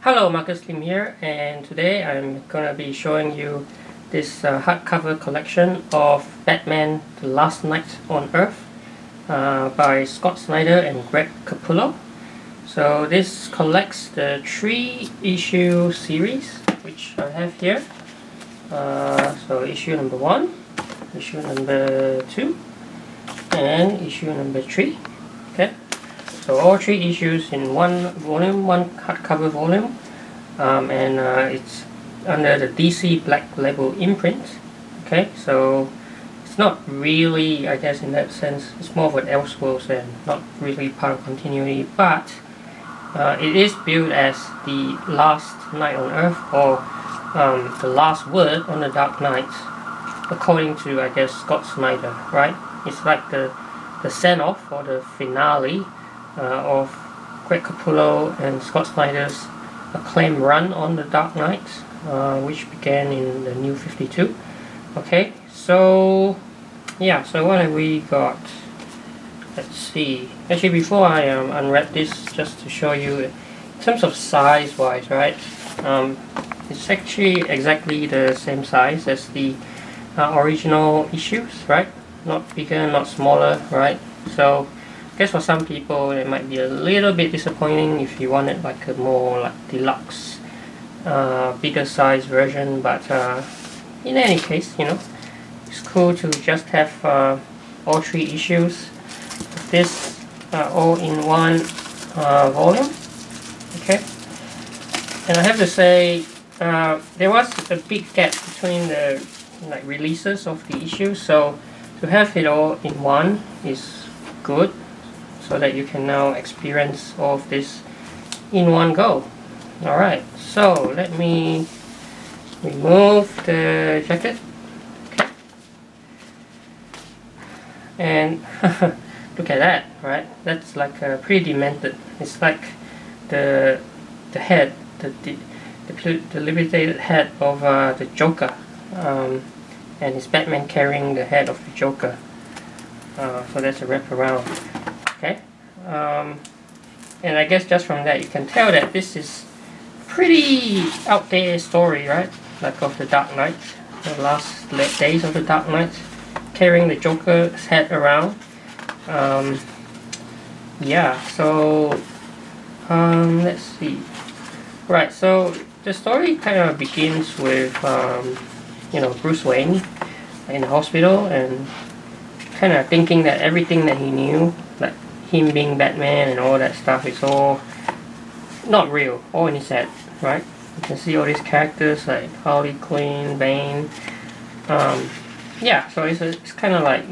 Hello, Marcus Lim here, and today I'm gonna be showing you this hardcover collection of Batman: The Last Night on Earth by Snyder and Greg Capullo. So this collects the 3-issue series, which I have here. So issue number 1, issue number 2, and issue number 3. Okay. So all 3 issues in one volume, one hardcover volume, and it's under the DC Black Label imprint. Okay, so it's not really, I guess in that sense, it's more of an Elseworlds and not really part of continuity, but it is billed as the last night on Earth, or the last word on the Dark Knight, according to, I guess, Scott Snyder, right? It's like the send-off or the finale of Greg Capullo and Scott Snyder's acclaimed run on the Dark Knight, which began in the New 52. Okay, so yeah, so what have we got? Let's see. Actually, before I unwrap this, just to show you in terms of size wise, right? It's actually exactly the same size as the original issues, right? Not bigger, not smaller, right? So I guess for some people it might be a little bit disappointing if you wanted like a more like deluxe, bigger size version, but in any case, you know, it's cool to just have all 3 issues of this all in one volume. Okay, and I have to say there was a big gap between the releases of the issues, so to have it all in one is good, so that you can now experience all of this in one go. Alright, so let me remove the jacket. Okay. And look at that, right? That's like pretty demented. It's like the head, the levitated head of the Joker, and it's Batman carrying the head of the Joker. So that's a wrap around. Okay, and I guess just from that you can tell that this is pretty out there story, right? Like of the Dark Knight, the last days of the Dark Knight, carrying the Joker's head around. Yeah, so let's see. Right, so the story kind of begins with Bruce Wayne in the hospital and kind of thinking that everything that he knew, like him being Batman and all that stuff, is all not real, all in his head, right? You can see all these characters like Harley Quinn, Bane. Yeah, so it's kind of like,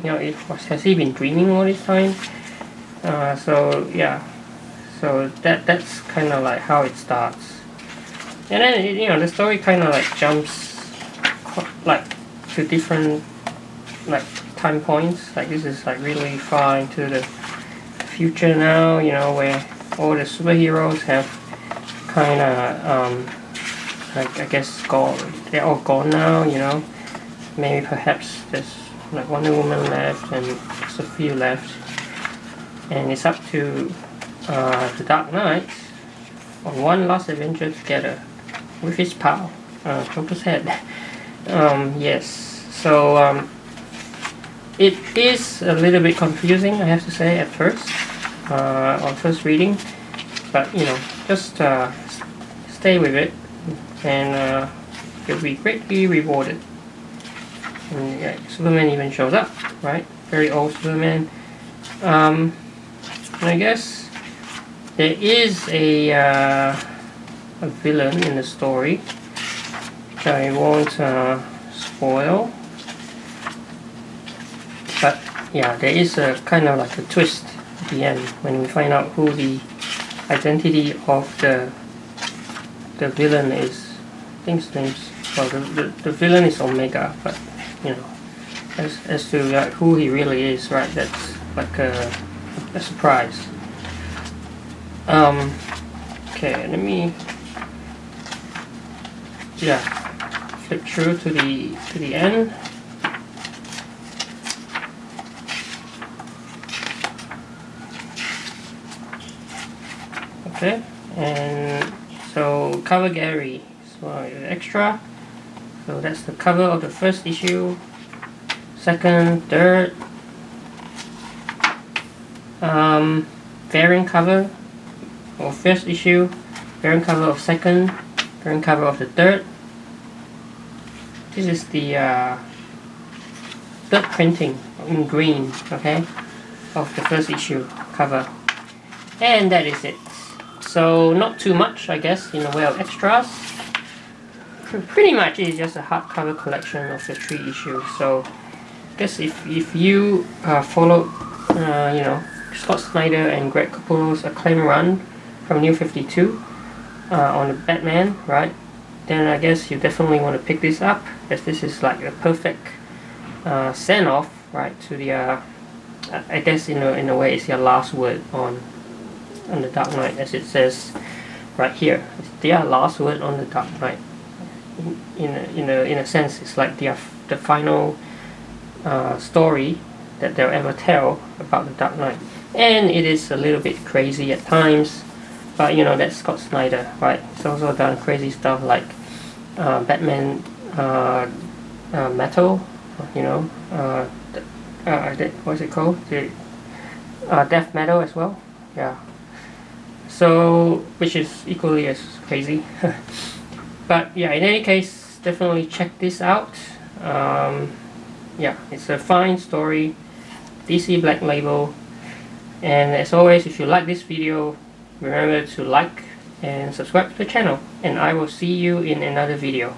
has he been dreaming all this time? So yeah, so that's kind of like how it starts, and then the story kind of like jumps like to different like time points. Like this is like really far into the future now, where all the superheroes have kind of like, I guess, gone. They're all gone now, maybe perhaps there's like Wonder Woman left and just a few left, and it's up to the Dark Knight on one last adventure together with his pal, Joker's head. Yes, so it is a little bit confusing, I have to say, at first, on first reading, but just stay with it, and you'll be greatly rewarded. And yeah, Superman even shows up, right? Very old Superman. I guess there is a villain in the story, which I won't spoil. But yeah, there is a kind of like a twist at the end when we find out who the identity of the villain is. I think his name's, well, the villain is Omega, but as to like who he really is, right? That's like a surprise. Okay, let me flip through to the end. Okay, and So cover gallery, so extra. So that's the cover of the first issue, second, third. Variant cover of first issue, variant cover of second, variant cover of the third. This is the third printing in green, okay, of the first issue cover. And that is it. So not too much, I guess, in the way of extras. Pretty much it's just a hardcover collection of the 3 issues. So I guess if you follow, you know, Scott Snyder and Greg Capullo's acclaimed run from New 52 on the Batman, right? Then I guess you definitely want to pick this up, as this is like a perfect send-off, right, to the I guess in a way it's your last word on the Dark Knight, as it says right here. It's their last word on the Dark Knight. In a sense, it's like the final story that they'll ever tell about the Dark Knight. And it is a little bit crazy at times, but you know, that's Scott Snyder, right? He's also done crazy stuff like Batman Metal, you know, what's it called? Death Metal as well, yeah. So, which is equally as crazy. But yeah, in any case, definitely check this out. Yeah, it's a fine story, DC Black Label. And as always, if you like this video, remember to like and subscribe to the channel. And I will see you in another video.